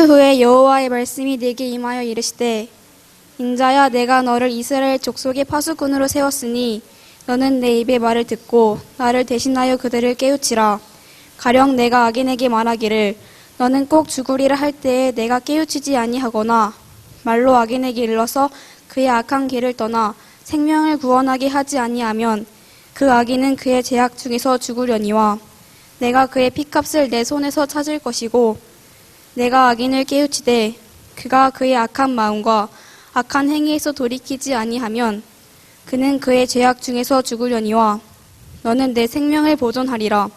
이틀 후에 여호와의 말씀이 내게 임하여 이르시되 인자야 내가 너를 이스라엘 족속의 파수꾼으로 세웠으니 너는 내 입의 말을 듣고 나를 대신하여 그들을 깨우치라. 가령 내가 악인에게 말하기를 너는 꼭 죽으리라 할 때에 내가 깨우치지 아니하거나 말로 악인에게 일러서 그의 악한 길을 떠나 생명을 구원하게 하지 아니하면 그 악인은 그의 죄악 중에서 죽으려니와 내가 그의 피값을 내 손에서 찾을 것이고 내가 악인을 깨우치되 그가 그의 악한 마음과 악한 행위에서 돌이키지 아니하면 그는 그의 죄악 중에서 죽으려니와 너는 내 생명을 보존하리라.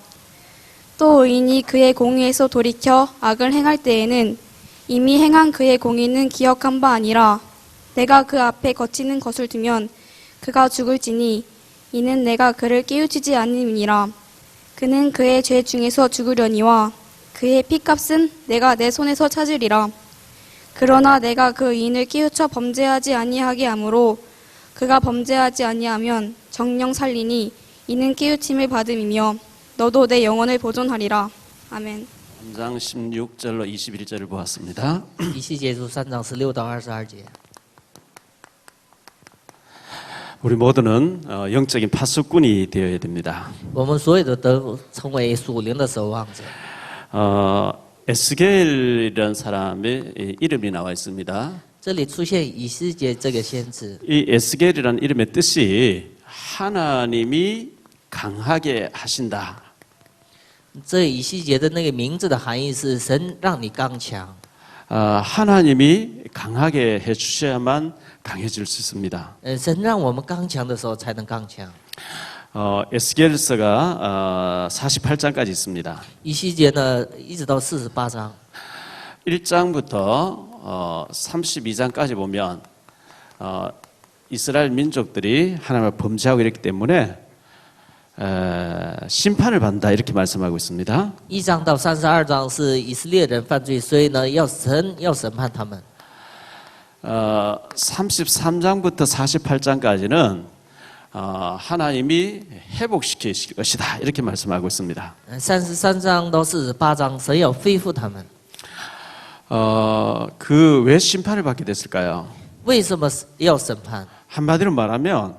또 의인이 그의 공의에서 돌이켜 악을 행할 때에는 이미 행한 그의 공의는 기억한 바 아니라 내가 그 앞에 거치는 것을 두면 그가 죽을지니 이는 내가 그를 깨우치지 않음이니라. 그는 그의 죄 중에서 죽으려니와 그의 피값은 내가 내 손에서 찾으리라. 그러나 내가 그 의인을 깨우쳐 범죄하지 아니하게 하므로 그가 범죄하지 아니하면 정령 살리니 이는 깨우침을 받음이며 너도 내 영혼을 보존하리라. 아멘. 3장 16절로 21절을 보았습니다. 以西结书3章16到22节。 우리 모두는 영적인 파수꾼이 되어야 됩니다. 我们所有的都成为属灵的守望者。 에스겔이라는 사람의 이름이 나와 있습니다. 这里出现以西结这个先知， 이 에스겔이라는 이름의 뜻이 하나님이 강하게 하신다. 这以西结的那个名字的含义是神让你刚强， 하나님이 강하게 해주셔야만 강해질 수 있습니다. 神让我们刚强的时候才能刚强。 에스겔서가 48장까지 있습니다. 以西结呢，一直到48章， 1장부터 32장까지 보면 이스라엘 민족들이 하나님을 범죄하고 이랬기 때문에 심판을 받는다 이렇게 말씀하고 있습니다. 1章到32章是以色列人犯罪，所以呢，神要审判他们。 33장부터 48장까지는 하나님이 회복시킬 것이다 이렇게 말씀하고 있습니다. 33章到48章，神要恢复他们。 그 왜 심판을 받게 됐을까요? 为什么要审判？ 한마디로 말하면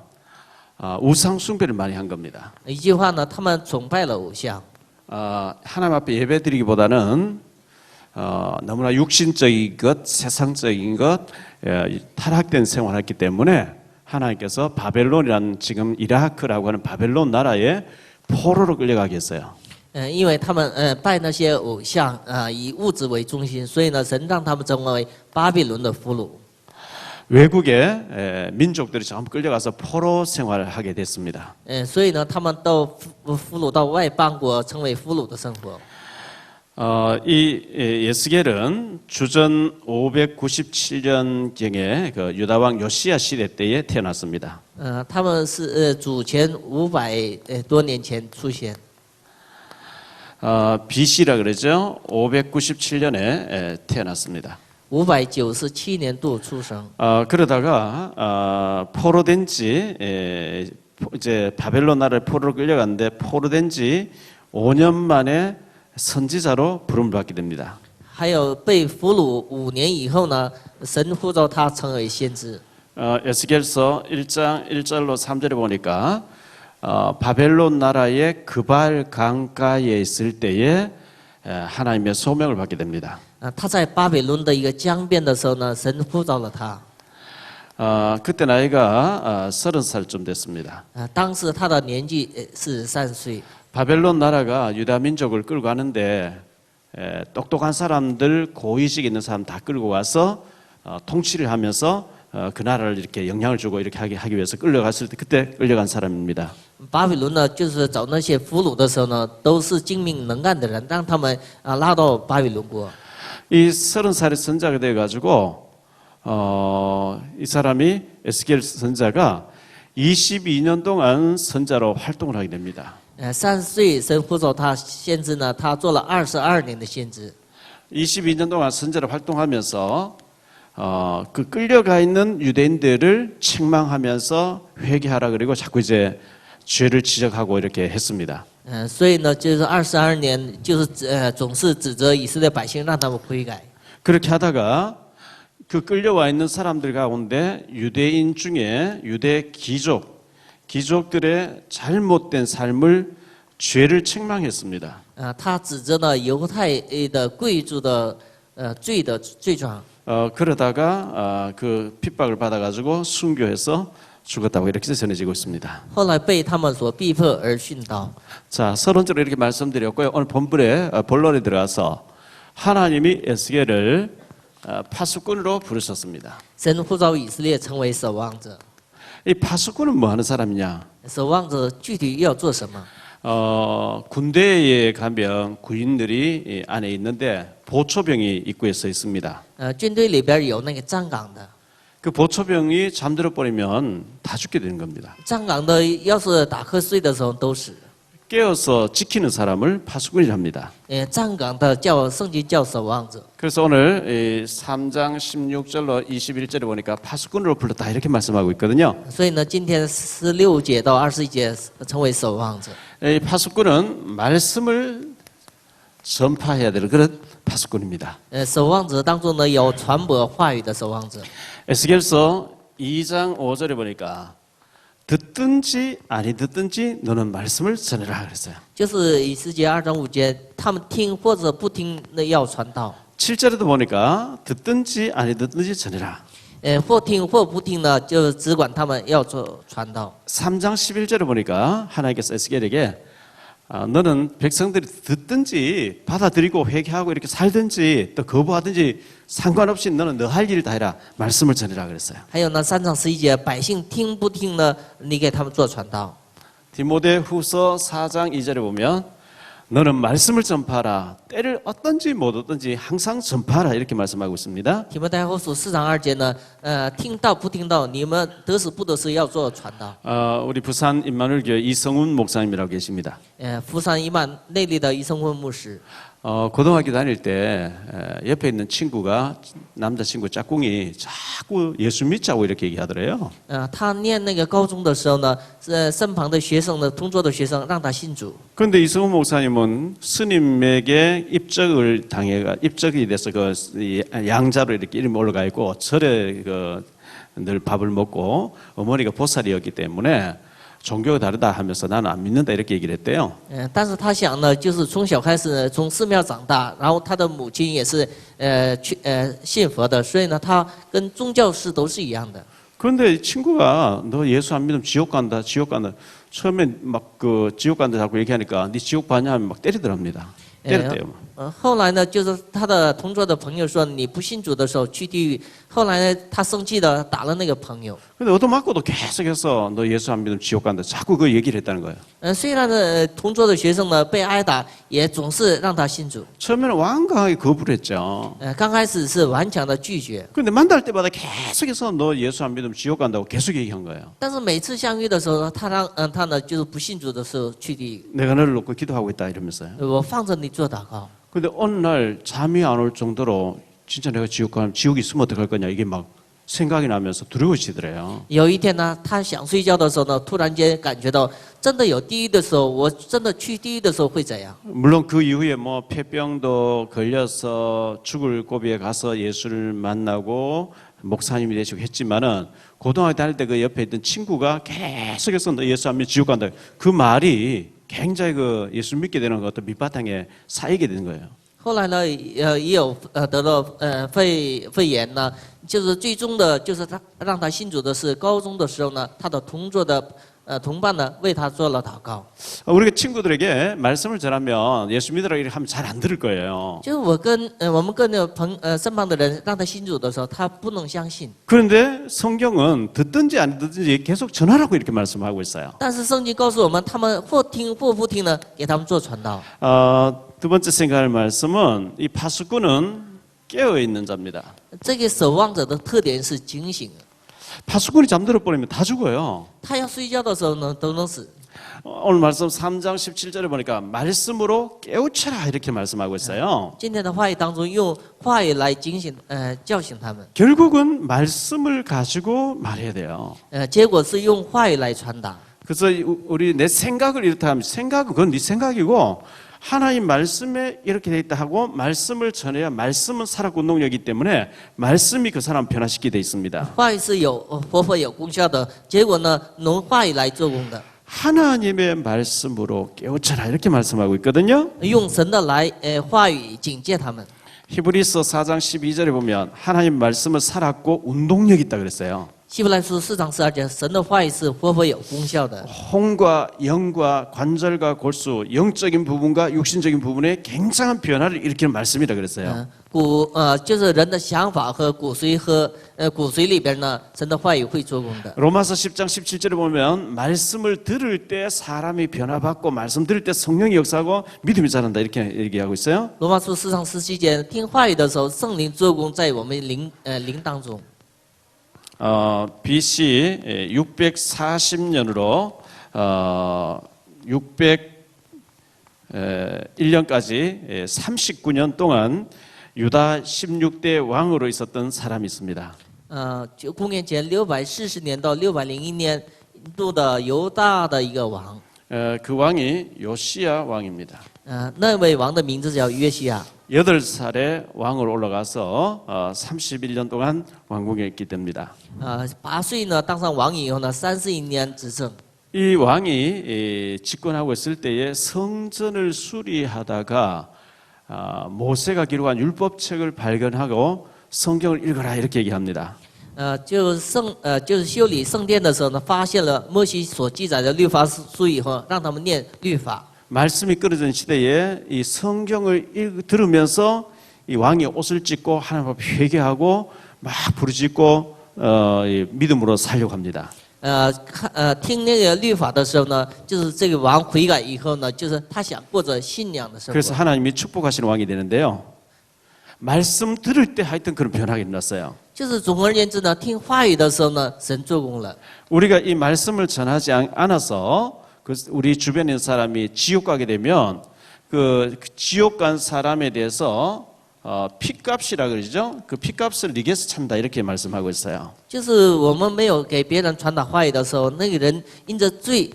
우상 숭배를 많이 한 겁니다. 一句话呢，他们崇拜了偶像， 하나님 앞에 예배드리기보다는 너무나 육신적인 것, 세상적인 것, 타락된 생활을 했기 때문에 하나님께서 바벨론이라는 지금 이라크라고 하는 바벨론 나라에 포로로 끌려가게 했어요. 因为他们拜那些偶像以物质为中心，所以呢，神让他们成为巴比伦的俘虏。 외국의 민족들이 전부 끌려가서 포로 생활을 하게 됐습니다. 所以呢，他们都俘虏到外邦国，成为俘虏的生活。 이 에스겔은 주전 597년경에 그 유다 왕 요시야 시대 때에 태어났습니다. 他们是主前500多年前出现。 BC라 그러죠. 597년에 태어났습니다. 597年度出生。 그러다가 포로된 지 이제 바벨론 나라에 포로로 끌려갔는데 포로된 지 5년 만에 선지자로 부름을 받게 됩니다. 还有被俘虏5年以后呢，神呼召他成为先知。 에스겔서 1장 1절로 3절에 보니까 바벨론 나라의 그발 강가에 있을 때에 하나님의 소명을 받게 됩니다. 他在巴比伦的一个江边的时候呢，神呼召了他。 그때 나이가 30살쯤 됐습니다. 当时他的年纪是43岁。 바벨론 나라가 유다 민족을 끌고 가는데 똑똑한 사람들, 고위직 있는 사람 다 끌고 와서 통치를 하면서 그 나라를 이렇게 영향을 주고 이렇게 하기 위해서 끌려갔을 때 그때 끌려간 사람입니다. 巴比伦呢，就是找那些俘虏的时候呢，都是精明能干的人，让他们拉到巴比伦国。 이 30살의 선자가 돼가지고 이 사람이 에스겔 선자가 22년 동안 선자로 활동을 하게 됩니다. 30岁神呼召他先知呢，他做了22年的先知。 22년 동안 선자로 활동하면서 그 끌려가 있는 유대인들을 책망하면서 회개하라 그리고 자꾸 이제 죄를 지적하고 이렇게 했습니다. 所以呢，就是22年，就是总是指责以色列百姓，让他们悔改。 그렇게 하다가 그 끌려와 있는 사람들 가운데 유대인 중에 유대 귀족들의 잘못된 삶을 죄를 책망했습니다. 他指着呢犹太的贵族的罪的罪状。 그러다가 그 핍박을 받아가지고 순교해서 죽었다고 이렇게 전해지고 있습니다. 后来被他们所逼迫而殉道。 자, 서론적으로 이렇게 말씀드렸고요. 오늘 본론에 들어가서 하나님이 에스겔을 파수꾼으로 부르셨습니다. 神呼召以色列成为守望者。 이 파수꾼은 뭐 하는 사람이냐? 守望者具体要做什么？ 군대에 가면 군인들이 안에 있는데 보초병이 입구에 서 있습니다. 军队里边有那个站岗的， 그 보초병이 잠들어 버리면 다 죽게 되는 겁니다. 站岗的要是打瞌睡的时候都死。 깨어서 지키는 사람을 파수꾼이라 합니다. 站岗的叫圣经叫守望者。 그래서 오늘 3장 16절로 21절에 보니까 파수꾼으로 불렀다 이렇게 말씀하고 있거든요. 所以呢，今天16节到21节成为守望者。 이 파수꾼은 말씀을 전파해야 되는 그런 파수꾼입니다. 守望者当中呢有传播话语的守望者。 에스겔서 2장 5절에 보니까 듣든지 아니 듣든지 너는 말씀을 전해라 그랬어요. 就是以斯帖2章5节，他们听或者不听的要传道。 7절에도 보니까 듣든지 아니 듣든지 전해라. 或听或不听呢，就只管他们要做传道。 3장 11절에 보니까 하나님께서 에스겔에게 너는 백성들이 듣든지 받아들이고 회개하고 이렇게 살든지 또 거부하든지 상관없이 너는 너 할 일을 다 해라. 말씀을 전해라 그랬어요. 还有呢，3章11节，百姓听不听呢？你给他们做传道。 디모데후서 4장 2절에 보면 너는 말씀을 전파하라. 때를 얻든지 못 얻든지 항상 전파하라 이렇게 말씀하고 있습니다. 提摩太后书4章2节呢，听到不听到，你们得死不得死要做传道。 우리 부산 임마누엘교회 이성훈 목사님이라고 계십니다. 福山伊曼内力的医生会牧师。 고등학교 다닐 때 옆에 있는 친구가 남자친구 짝꿍이 자꾸 예수 믿자고 이렇게 얘기하더래요. 他念那个高中的时候呢，身旁的学生呢，同桌的学生让他信主。 그런데 이성훈 목사님은 스님에게 입적이 돼서 그 양자로 이렇게 이름이 올라가 있고 절에 늘 밥을 먹고 어머니가 보살이었기 때문에 종교가 다르다 하면서 나는 안 믿는다 이렇게 얘기를 했대요. 但是他想呢，就是从小开始呢，从寺庙长大，然后他的母亲也是信佛的，所以呢，他跟宗教师都是一样的。 그런데 이 친구가 너 예수 안 믿으면 지옥 간다, 지옥 간다. 처음에 막 그 지옥 간다 자꾸 얘기하니까 네 지옥 봤냐 하면 막 때리더랍니다. 때렸대요. 后来呢，就是他的同桌的朋友说你不信主的时候去地狱。后来呢，他生气的打了那个朋友。 근데 얻어맞고도 계속해서 너 예수 안 믿으면 지옥 간다. 자꾸 그 얘기를 했다는 거예요. 虽然呢，同桌的学生呢被挨打，也总是让他信主。 처음에는 완강하게 거부를 했죠. 刚开始是顽强的拒绝， 근데 만날 때마다 계속해서 너 예수 안 믿으면 지옥 간다고 계속 얘기한 거예요. 但是每次相遇的时候，他呢就是不信主的时候去地狱。 내가 너를 놓고 기도하고 있다 이러면서요. 我放着你做祷告。 근데 어느 날 잠이 안 올 정도로 진짜 내가 지옥 가면 지옥이 있으면 어떡할 거냐 이게 막 생각이 나면서 두려워지더래요. 有一天呢，他想睡觉的时候呢，突然间感觉到真的有地狱的时候，我真的去地狱的时候会怎样？ 물론 그 이후에 뭐 폐병도 걸려서 죽을 고비에 가서 예수를 만나고 목사님이 되시고 했지만은 고등학교 다닐 때 그 옆에 있던 친구가 계속해서 너 예수 안 믿으면 지옥 간다. 그 말이 굉장히 그 예수 믿게 되는 어떤 밑바탕에 쌓이게 되는 거예요. 后来呢，也有得了肺炎呢，就是最终的，就是他让他信主的是高中的时候呢，他的同桌的同伴呢为他做了祷告。 우리가 친구들에게 말씀을 전하면 예수 믿으라 이렇게 하면 잘 안 들을 거예요. 就是我们跟身旁的人让他信主的时候，他不能相信。 그런데 성경은 듣든지 안 듣든지 계속 전하라고 이렇게 말씀하고 있어요. 但是圣经告诉我们，他们或听或不听呢，给他们做传道。 두 번째 생각할 말씀은 이 파수꾼은 깨어 있는 자입니다. 这个守望者的特点是警醒。 파수꾼이 잠들어 버리면 다 죽어요. 他要睡觉的时候呢，都能死。 오늘 말씀 3장 17절에 보니까 말씀으로 깨우쳐라 이렇게 말씀하고 있어요. 今天的话语当中，用话语来警醒，叫醒他们。 결국은 말씀을 가지고 말해야 돼요. 结果是用话语来传达。 그래서 우리 내 생각을 이렇다 하면 생각은 그건 네 생각이고 하나님 말씀에 이렇게 돼 있다 하고 말씀을 전해야 말씀은 살아있고 능력이기 때문에 말씀이 그 사람 변화시키게 돼 있습니다. 话语是有活泼有功效的，结果呢，用话语来做工的， 하나님의 말씀으로 깨우쳐라 이렇게 말씀하고 있거든요. 用神的来话语警戒他们。 히브리서 4장 12절에 보면 하나님 말씀은 살았고 운동력 있다 그랬어요. 希伯来书4章12节，神的话语是活泼有功效的。 혼과 영과 관절과 골수, 영적인 부분과 육신적인 부분에 굉장한 변화를 일으키는 말씀이라 그랬어요. 就是人的想法和骨髓里边呢，神的话语会做工的。 로마서 10장 17절에 보면 말씀을 들을 때 사람이 변화받고 말씀 들을 때 성령이 역사하고 믿음이 자란다 이렇게 얘기하고 있어요. 罗马书4章17节，听话语的时候，圣灵做工在我们灵当中。 BC 640년으로 601년까지 39년 동안 유다 16대 왕으로 있었던 사람이 있습니다. 就公元前640年到601年度的犹大的一个王， 그 왕이 요시야 왕입니다. 那位王的名字叫约西亚。 8살에 왕으로 올라가서 31년 동안 왕궁에 있게 됩니다. 8岁呢当上王以后呢，31年执政。 이 왕이 집권하고 있을 때에 성전을 수리하다가 모세가 기록한 율법책을 발견하고 성경을 읽어라 이렇게 얘기합니다. 就是修理圣殿的时候呢，发现了摩西所记载的律法书以后，让他们念律法。 말씀이 끊어진 시대에 이 성경을 들으면서 이 왕이 옷을 찢고 하나님 앞에 회개하고 막 부르짖고 믿음으로 살려고 합니다. 听那个律法的时候呢，就是这个王悔改以后呢，就是他想过着信仰的生活。 그래서 하나님이 축복하시는 왕이 되는데요. 말씀 들을 때 하여튼 그런 변화가 일어났어요. 就是总而言之呢，听话语的时候呢，神做工了。 우리가 이 말씀을 전하지 않아서 우리 주변에 있는 사람이 지옥 가게 되면 그 지옥 간 사람에 대해서 피값이라 그러죠. 그 피값을 네게서 찬다 이렇게 말씀하고 있어요. 就是我们没有给别人传达话语的时候，那个人因着罪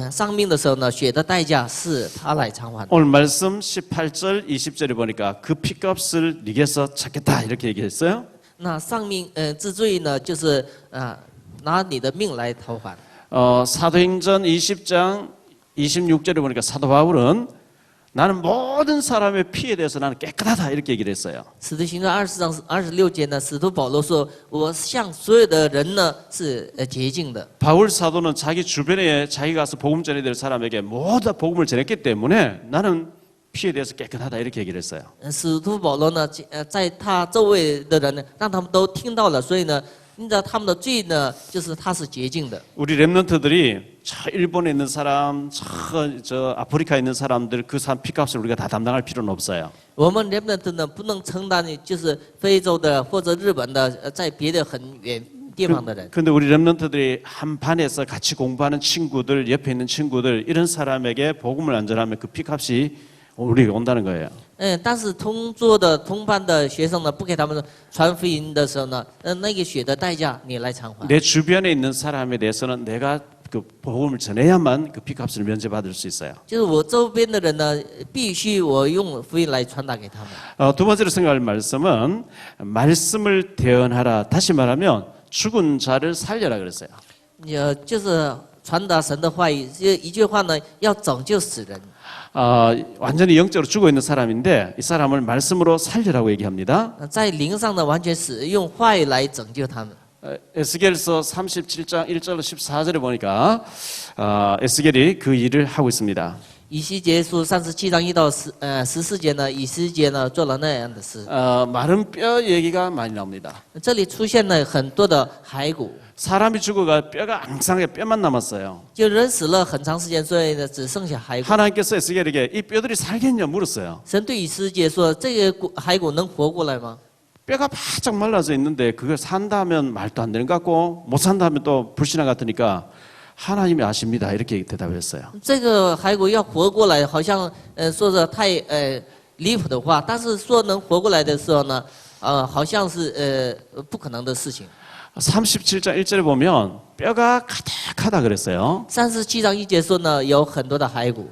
丧命的时候呢，血的代价是他来偿还。 오늘 말씀 18절 20절에 보니까 그 피값을 네게서 찾겠다 이렇게 얘기했어요. 那丧命治罪呢，就是拿你的命来讨还。 사도행전 20장 26절에 보니까 사도 바울은 나는 모든 사람의 피에 대해서 나는 깨끗하다 이렇게 얘기를 했어요. 使徒行传20章26节呢，使徒保罗说：“我向所有的人呢是洁净的。” 바울 사도는 자기 주변에 자기가 가서 복음 전해야 될 사람에게 모두 다 복음을 전했기 때문에 나는 피에 대해서 깨끗하다 이렇게 얘기를 했어요. 使徒保罗呢，在他周围的人呢，让他们都听到了，所以呢，因着他们的罪呢，就是他是洁净的。 우리 렘넌트들이 저 일본에 있는 사람, 저 아프리카에 있는 사람들 그 사람 피값을 우리가 다 담당할 필요는 없어요. 我们 remnant 呢，不能承担就是非洲的或者日本的，在别的很远地方的人。 근데 우리 렘넌트들이 한 반에서 같이 공부하는 친구들, 옆에 있는 친구들 이런 사람에게 복음을 안 전하면 그 피값이 우리에게 온다는 거예요. 但是同桌的同班的学生呢，不给他们传福音的时候呢，那个血的代价你来偿还。 내 주변에 있는 사람에 대해서는 내가 그 복음을 전해야만 그 피값을 면제받을 수 있어요. 就是我周边的人呢，必须我用福音来传达给他们。 두 번째로 생각할 말씀은 말씀을 대언하라. 다시 말하면 죽은 자를 살려라 그랬어요. 就是传达神的话语，一句话呢，要拯救死人。 완전히 영적으로 죽어 있는 사람인데 이 사람을 말씀으로 살려라고 얘기합니다. 在灵上呢，完全使用话语来拯救他们。 에스겔서 37장 1절로 14절에 보니까 에스겔이 그 일을 하고 있습니다. 以西结书37章1到14节呢，以西结呢做了那样的事。 마른 뼈 얘기가 많이 나옵니다. 这里出现了很多的骸骨， 사람이 죽어가 뼈가 앙상하게 뼈만 남았어요. 就人死了很长时间，所以呢只剩下骸骨。 하나님께서 에스겔에게 이 뼈들이 살겠냐 물었어요. 神对以西结说：“这个骸骨能活过来吗？” 뼈가 바짝 말라져 있는데 그걸 산다면 말도 안 되는 것 같고 못 산다면 또 불신앙 같으니까 하나님이 아십니다. 이렇게 대답했어요. 这个骸骨要活过来，好像说着太离谱的话，但是说能活过来的时候呢，好像是不可能的事情。 37장 1절에 보면 뼈가 가득하다 그랬어요. 37章1节说呢，有很多的骸骨。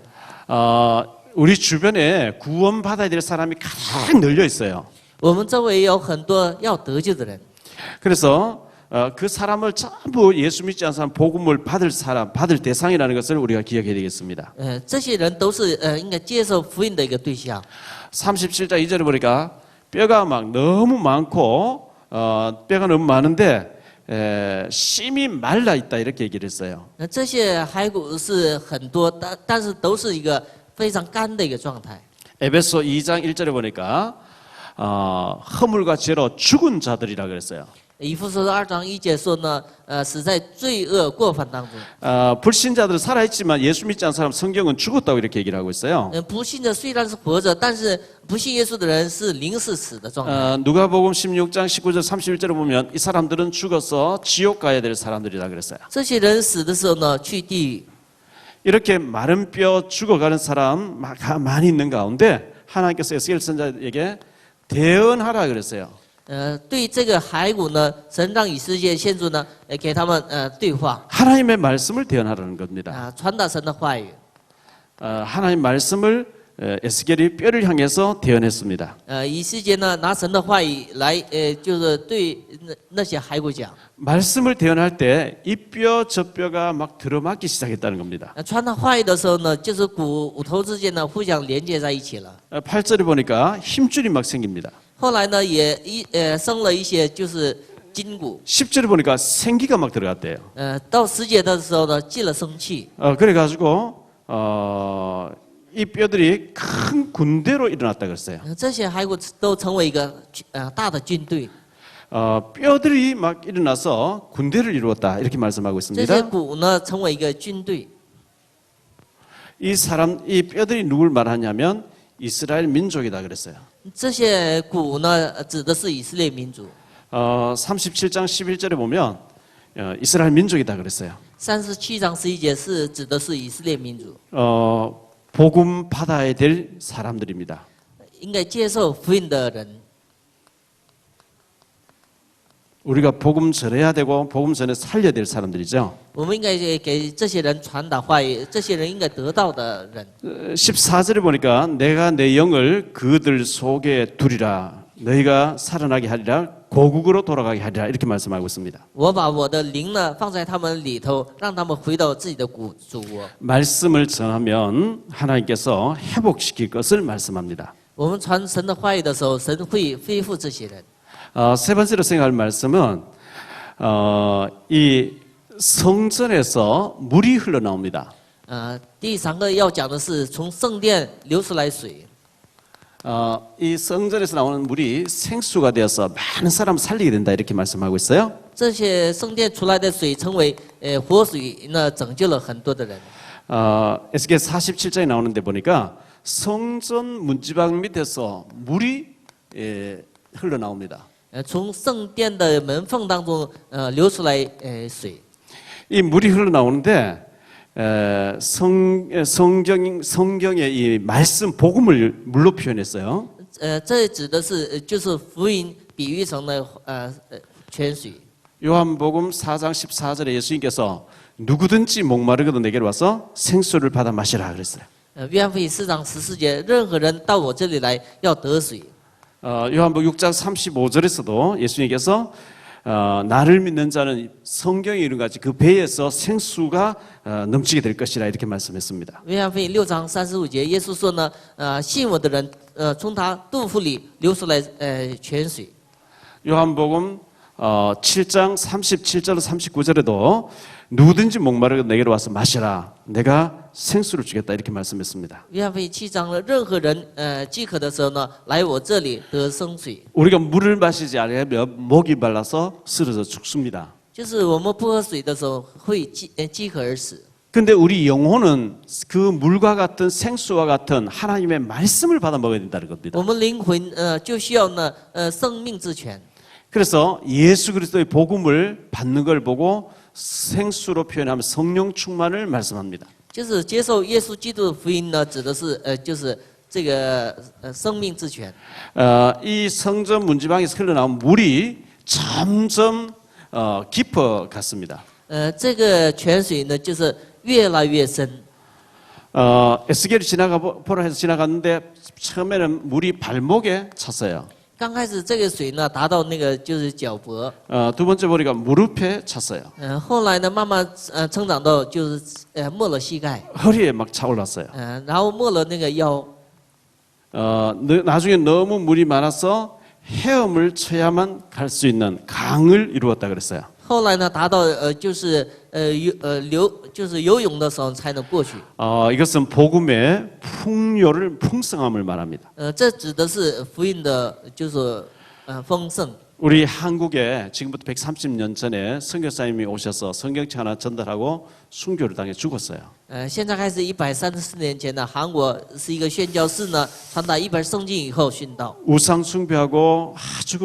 우리 주변에 구원받아야 될 사람이 가득 널려 있어요. 我们周围有很多要得救的人， 그래서 그 사람을 전부 예수 믿지 않는 사람 복음을 받을 대상이라는 것을 우리가 기억해야 되겠습니다. 这些人都是应该接受福音的一个对象。 37장 2절에 보니까 뼈가 막 너무 많고 뼈가 너무 많은데 심이 말라 있다 이렇게 얘기를 했어요. 这些骸骨是很多，但是都是一个非常干的一个状态。 에베소 2장 1절에 보니까 허물과 죄로 죽은 자들이라 그랬어요. 以弗所2章1节说呢，死在罪恶过犯当中。 불신자들은 살아있지만 예수 믿지 않는 사람 성경은 죽었다고 이렇게 얘기를 하고 있어요. 不信的虽然是活着，但是不信耶稣的人是灵是死的状态。 누가복음 16장 19절 31절에 보면 이 사람들은 죽어서 지옥 가야 될 사람들이라 그랬어요. 这些人死的时候呢，去地狱。 이렇게 마른 뼈 죽어가는 사람 많이 있는 가운데 하나님께서 에스겔 선지자에게 대언하라 그랬어요. 对这个骸骨呢，神让以斯帖先知呢，给他们对话， 하나님의 말씀을 대언하라는 겁니다. 传达神的话语。 하나님 말씀을 에스겔이 뼈를 향해서 대언했습니다. 以斯帖呢，拿神的话语来，就是对那些骸骨讲。 말씀을 대언할 때 이 뼈 저 뼈가 막 들어맞기 시작했다는 겁니다. 传达话语的时候呢，就是骨头之间呢互相连接在一起了。 8절에 보니까 힘줄이 막 생깁니다. 后来呢，也生了一些就是筋骨。 10절에 보니까 생기가 막 들어갔대요. 到10节的时候呢，进了生气。 그래가지고 이 뼈들이 큰 군대로 일어났다 그랬어요. 这些骸骨都成为一个大的军队。 뼈들이 막 일어나서 군대를 이루었다 이렇게 말씀하고 这些 있습니다. 骨呢，成为一个军队。 이 뼈들이 누굴 말하냐면 이스라엘 민족이다 그랬어요. 这些骨呢，指的是以色列民族。 37장 11절에 보면 이스라엘 민족이다 그랬어요. 37章11节是指的是以色列民族， 복음 받아야 될 사람들입니다. 应该接受福音的人。 우리가 복음 전해야 되고 복음 전에 살려야 될 사람들이죠. 我们应该给这些人传达话语，这些人应该得到的人。 14절에 보니까 내가 내 영을 그들 속에 두리라 너희가 살아나게 하리라 고국으로 돌아가게 하리라 이렇게 말씀하고 있습니다. 我把我的灵呢放在他们里头，让他们回到自己的祖国。 말씀을 전하면 하나님께서 회복시킬 것을 말씀합니다. 我们传神的话语的时候，神会恢复这些人。 세 번째로 생각할 말씀은 이 성전에서 물이 흘러나옵니다. 第3个要讲的是从圣殿流出来水。 이 성전에서 나오는 물이 생수가 되어서 많은 사람을 살리게 된다 이렇게 말씀하고 있어요. 这些圣殿出来的水成为活水，那拯救了很多的人。 에스겔 47장에 나오는데 보니까 성전 문지방 밑에서 물이 흘러나옵니다. 从圣殿的门缝当中流出来水。 이 물이 흘러나오는데 성경의 이 말씀 복음을 물로 표현했어요. 这指的是就是福音比喻成了泉水。 요한복음 4장 14절에 예수님께서 누구든지 목마르거든 내게로 와서 생수를 받아 마시라 그랬어요. 约翰福音4章14节，任何人到我这里来要得水。 요한복음 6장 35절에서도 예수님께서 나를 믿는 자는 성경에 이룬 같이 그 배에서 생수가 넘치게 될 것이라 이렇게 말씀했습니다. 约翰福音6章35节，耶稣说呢，信我的人，从他肚腹里流出来泉水。 요한복음 7장 37절 39절에도 누구든지 목마르고 내게로 와서 마시라 내가 생수를 주겠다 이렇게 말씀했습니다. 约翰福音7章呢，任何人饥渴的时候呢，来我这里得生水。 우리가 물을 마시지 않으면 목이 말라서 쓰러져 죽습니다. 就是我们不喝水的时候会饥渴而死。 근데 우리 영혼은 그 물과 같은 생수와 같은 하나님의 말씀을 받아 먹어야 된다는 겁니다. 我们灵魂就需要呢生命之泉。 그래서 예수 그리스도의 복음을 받는 걸 보고 생수로 표현하면 성령 충만을 말씀합니다. 就是接受耶稣基督的福音呢，指的是就是这个生命之泉。 이 성전 문지방에서 흘러나온 물이 점점 깊어 갔습니다. 这个泉水呢，就是越来越深。 에스겔이 보라 해서 지나갔는데 처음에는 물이 발목에 찼어요. 刚开始这个水呢达到那个就是脚脖， 두 번째 보니까 무릎에 찼어요. 后来呢慢慢成长到就是没了膝盖， 허리에 막 차올랐어요. 然后没了那个腰， 나중에 너무 물이 많아서 헤엄을 쳐야만 갈 수 있는 강을 이루었다 그랬어요. 后来呢达到就是就是游泳的时候才能过去， 이것은 복음의 풍성함을 말합니다. 这指的是福音的，就是丰盛。 우리 한국에 지금부터 130년 전에 선교사님이 오셔서 성경책 하나 전달하고 순교를 당해 죽었어요. 现在开始134年前呢，韩国是一个宣教士呢，传达一本圣经以后殉道。 우상 숭배하고 아주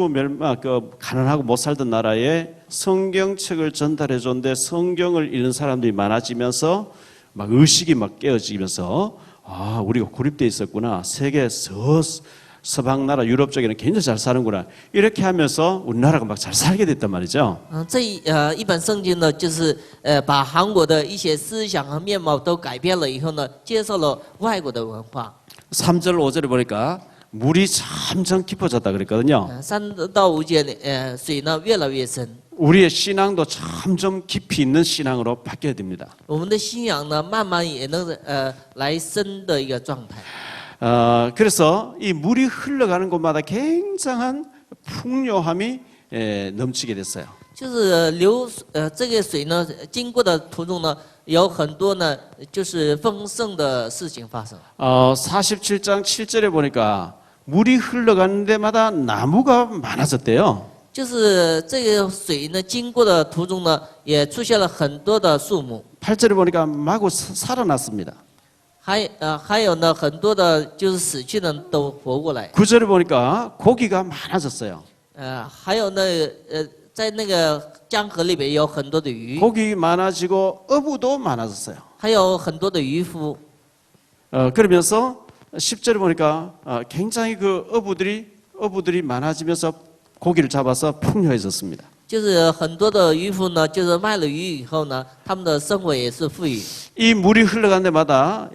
가난하고 못 살던 나라에 성경책을 전달해 줬는데 성경을 읽는 사람들이 많아지면서 막 의식이 막 깨어지면서 우리가 고립돼 있었구나. 세계 서방 나라 유럽 쪽에는 굉장히 잘 사는구나. 이렇게 하면서 우리나라가 막 잘 살게 됐단 말이죠. 这一本圣经呢，就是把韩国的一些思想和面貌都改变了以后呢，接受了外国的文化。 3절 5절에 보니까 물이 점점 깊어졌다 그랬거든요. 3到5节水呢越来越深， 우리의 신앙도 점점 깊이 있는 신앙으로 바뀌어야 됩니다. 我们的信仰呢慢慢也能来深的一个状态。 그래서 이 물이 흘러가는 곳마다 굉장한 풍요함이 넘치게 됐어요. 就是这个水呢经过的途中呢，有很多呢就是丰盛的事情发生。 47장 7절에 보니까 물이 흘러가는 데마다 나무가 많아졌대요. 就是这个水呢经过的途中呢，也出现了很多的树木。 8절에 보니까 마구 살아났습니다. 还有呢，很多的就是死去的都活过来。 9절에 보니까 고기가 많아졌어요. 还有呢，在那个江河里边有很多的鱼， 고기 많아지고 어부도 많아졌어요. 还有很多的渔夫。 그러면서 10절에 보니까 굉장히 그 어부들이 많아지면서 고기를 잡아서 풍요해졌습니다. 就是很多的渔夫呢，就是卖了鱼以后呢，他们的生活也是富裕。 이 물이 흘러간 데마다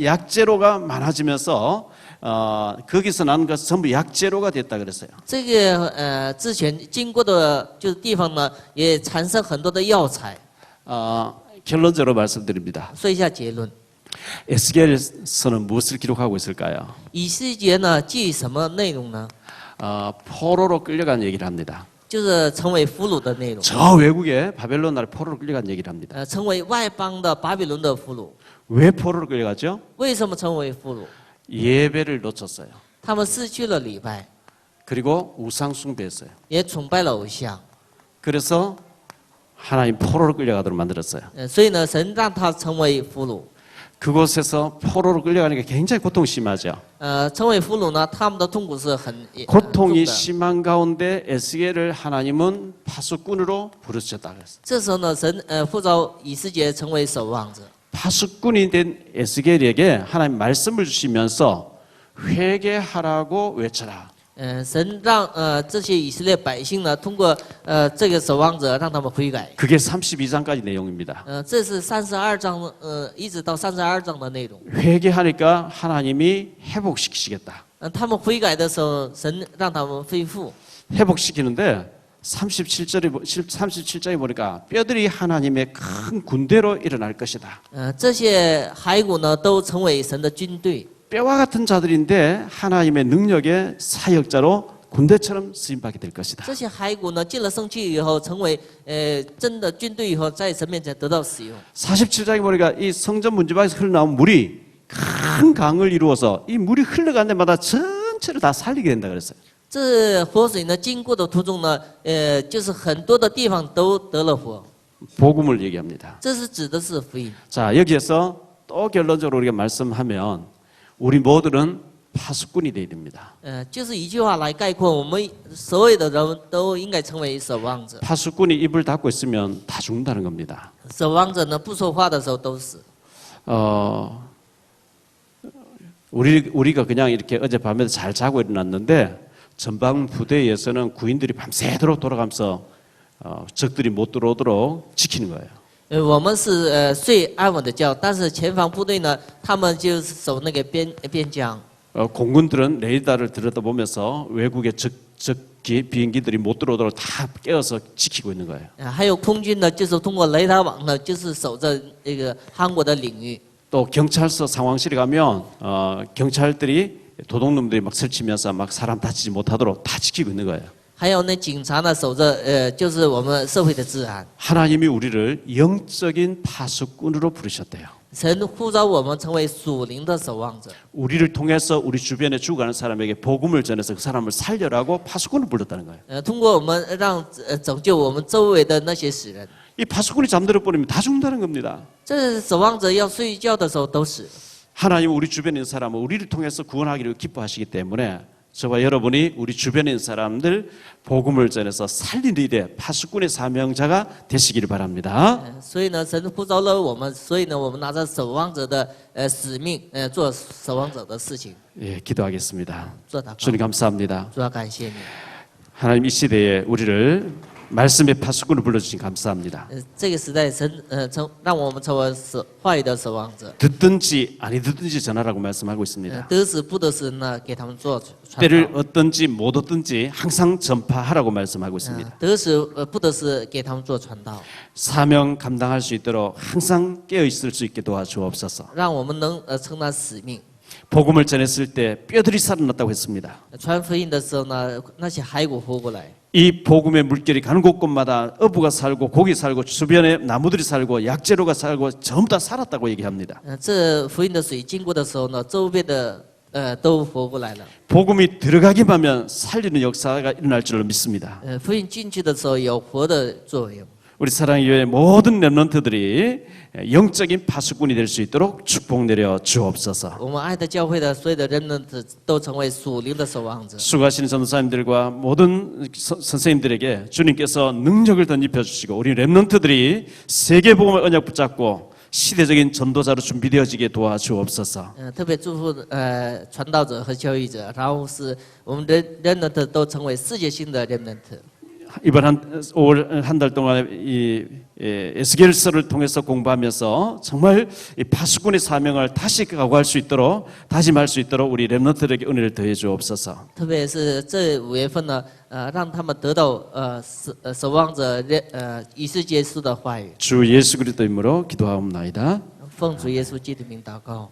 약재로가 많아지면서 거기서 나는 것 전부 약재로가 됐다 그랬어요. 这个之前经过的就是地方呢，也产生很多的药材。 결론적으로 말씀드립니다. 说一下结论， 에스겔서는 무엇을 기록하고 있을까요? 以西结呢记什么内容呢？ 포로로 끌려간 얘기를 합니다. 就是成为俘虏的内容。 저 외국에 바벨론 나라 포로로 끌려간 얘기를 합니다. 成为外邦的巴比伦的俘虏。 왜 포로로 끌려갔죠? 为什么成为俘虏？ 예배를 놓쳤어요. 他们失去了礼拜， 그리고 우상 숭배했어요. 也崇拜了偶像。 그래서 하나님 포로로 끌려가도록 만들었어요. 所以呢，神让他成为俘虏。 그곳에서 포로로 끌려가는 게 굉장히 고통이 심하죠. 成为俘虏呢，他们的痛苦是很 고통이 重的。 심한 가운데 에스겔을 하나님은 파수꾼으로 부르셨다 그랬어요. 这时候呢，神呼召以斯结成为守望者。 파수꾼이 된 에스겔에게 하나님 말씀을 주시면서 회개하라고 외쳐라. 神让这些以色列百姓呢，通过这个守望者让他们悔改。 그게 32장까지 내용입니다. 这是32章一直到32章的内容。 회개하니까 하나님이 회복시키시겠다. 他们悔改的时候，神让他们恢复。 회복시키는데 37장에 보니까 뼈들이 하나님의 큰 군대로 일어날 것이다. 这些骸骨呢，都成为神的军队。 뼈와 같은 자들인데 하나님의 능력의 사역자로 군대처럼 쓰임받게 될 것이다. 这些骸骨呢，进了圣区以后，成为真的军队以后，在神面前得到使用。 47장에 보니까 이 성전 문지방에서 흘러나온 물이 큰 강을 이루어서 이 물이 흘러간 데마다 전체를 다 살리게 된다 그랬어요. 这活水呢，经过的途中呢，就是很多的地方都得了活。 복음을 얘기합니다. 这是指的是福音。 자, 여기에서 또 결론적으로 우리가 말씀하면 우리 모두는 파수꾼이 되어야 됩니다. 就是一句话来概括，我们所有的人都应该成为守望者。 파수꾼이 입을 닫고 있으면 다 죽는다는 겁니다. 守望者呢，不说话的时候都死。 우리가 그냥 이렇게 어젯밤에 잘 자고 일어났는데 전방 부대에서는 구인들이 밤새도록 돌아가면서 적들이 못 들어오도록 지키는 거예요. 我们是睡安稳的觉，但是前方部队呢，他们就是守那个边疆。 공군들은 레이더를 들여다보면서 외국의 적 비행기들이 못 들어오도록 다 깨어서 지키고 있는 거예요. 还有空军呢，就是通过雷达网呢，就是守着这个韩国的领域。 또 경찰서 상황실에 가면 경찰들이 도둑놈들이 막 설치면서 막 사람 다치지 못하도록 다 지키고 있는 거예요. 还有呢，警察呢守着就是我们社会的治安。 하나님이 우리를 영적인 파수꾼으로 부르셨대요. 神呼召我们成为属灵的守望者， 우리를 통해서 우리 주변에 죽어가는 사람에게 복음을 전해서 그 사람을 살려라고 파수꾼을 불렀다는 거예요. 通过我们让拯救我们周围的那些死人。 이 파수꾼이 잠들어 버리면 다 죽는다는 겁니다. 这守望者要睡觉的时候都死。 하나님 우리 주변에 있는 사람은 우리를 통해서 구원하기를 기뻐하시기 때문에 저와 여러분이 우리 주변에 있는 사람들 복음을 전해서 살리는 일에 파수꾼의 사명자가 되시기를 바랍니다. 所以呢，神呼召了我们，所以呢，我们拿着守望者的使命，做守望者的事情， 예, 기도하겠습니다. 做祷告。 주님 감사합니다. 主要感谢你。 하나님 이 시대에 우리를 말씀의 파수꾼을 불러주신 감사합니다. 这个时代，神让我们成为话语的守望者。 듣든지 아니 듣든지 전하라고 말씀하고 있습니다. 得时不得时呢，给他们做传 때를 道。 얻든지 못 얻든지 항상 전파하라고 말씀하고 있습니다. 得时不得时给他们做传道， 사명 감당할 수 있도록 항상 깨어 있을 수 있게 도와주옵소서. 让我们能承担使命。 복음을 전했을 때 뼈들이 살아났다고 했습니다. 传福音的时候呢，那些骸骨活过来。 이 복음의 물결이 가는 곳곳마다 어부가 살고 고기 살고 주변에 나무들이 살고 약재로가 살고 전부 다 살았다고 얘기합니다. 这福音的水经过的时候呢，周边的都活过来了。 복음이 들어가기만 하면 살리는 역사가 일어날 줄로 믿습니다. 福音进去的时候有活的作用。 우리 사랑의 교회 모든 렘넌트들이 영적인 파수꾼이 될 수 있도록 축복 내려 주옵소서. 我们爱的教会的所有的人们都成为属灵的守望者。 수고하시는 전도사님들과 모든 선생님들에게 주님께서 능력을 덧입혀 주시고 우리 렘넌트들이 세계복음의 언약 붙잡고 시대적인 전도자로 준비되어지게 도와주옵소서. 特别祝福传道者和教育者，然后是我们人们都成为世界性的人们。 이번 5월 한 달 동안 이 에스겔서를 통해서 공부하면서 정말 이 파수꾼의 사명을 다시 각오할 수 있도록 다짐할 수 있도록 우리 렘넌트들에게 은혜를 더해 주옵소서. 特别是这5月份呢，让他们得到守望者与世界世的话语。 주 예수 그리스도 이름으로 기도하옵나이다. 奉主耶稣基督的名祷告。